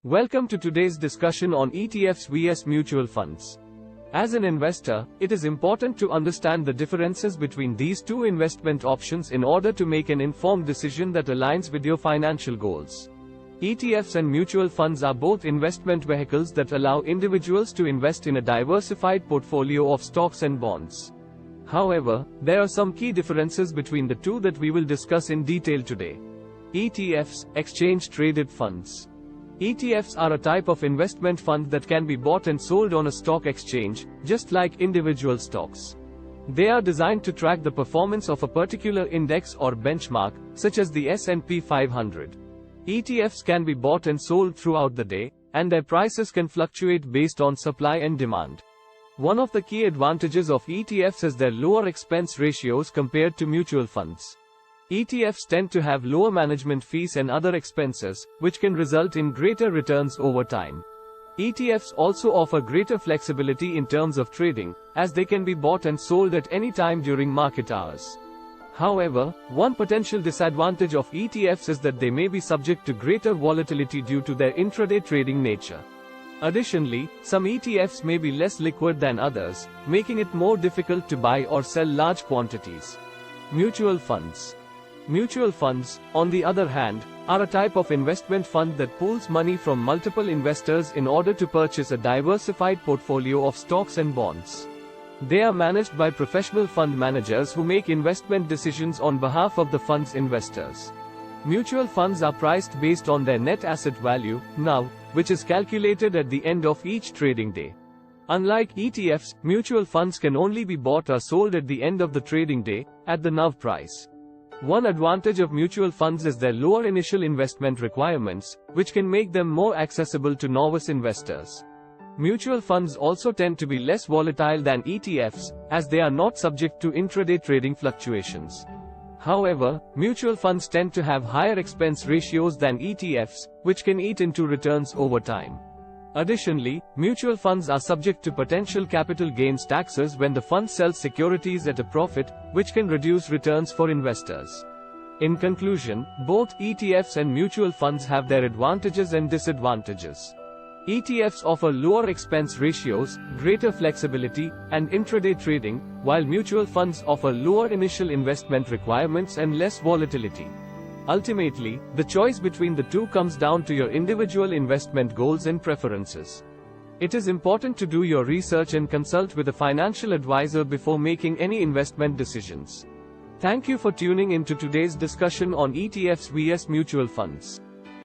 Welcome to today's discussion on ETFs vs mutual funds. As an investor, it is important to understand the differences between these two investment options in order to make an informed decision that aligns with your financial goals. ETFs and mutual funds are both investment vehicles that allow individuals to invest in a diversified portfolio of stocks and bonds. However, there are some key differences between the two that we will discuss in detail today. ETFs, exchange-traded funds. ETFs are a type of investment fund that can be bought and sold on a stock exchange, just like individual stocks. They are designed to track the performance of a particular index or benchmark, such as the S&P 500. ETFs can be bought and sold throughout the day, and their prices can fluctuate based on supply and demand. One of the key advantages of ETFs is their lower expense ratios compared to mutual funds. ETFs tend to have lower management fees and other expenses, which can result in greater returns over time. ETFs also offer greater flexibility in terms of trading, as they can be bought and sold at any time during market hours. However, one potential disadvantage of ETFs is that they may be subject to greater volatility due to their intraday trading nature. Additionally, some ETFs may be less liquid than others, making it more difficult to buy or sell large quantities. Mutual funds. Mutual funds, on the other hand, are a type of investment fund that pools money from multiple investors in order to purchase a diversified portfolio of stocks and bonds. They are managed by professional fund managers who make investment decisions on behalf of the fund's investors. Mutual funds are priced based on their net asset value, NAV, which is calculated at the end of each trading day. Unlike ETFs, mutual funds can only be bought or sold at the end of the trading day, at the NAV price. One advantage of mutual funds is their lower initial investment requirements, which can make them more accessible to novice investors. Mutual funds also tend to be less volatile than ETFs, as they are not subject to intraday trading fluctuations. However, mutual funds tend to have higher expense ratios than ETFs, which can eat into returns over time. Additionally, mutual funds are subject to potential capital gains taxes when the fund sells securities at a profit, which can reduce returns for investors. In conclusion, both ETFs and mutual funds have their advantages and disadvantages. ETFs offer lower expense ratios, greater flexibility, and intraday trading, while mutual funds offer lower initial investment requirements and less volatility. Ultimately, the choice between the two comes down to your individual investment goals and preferences. It is important to do your research and consult with a financial advisor before making any investment decisions. Thank you for tuning into today's discussion on ETFs vs mutual funds.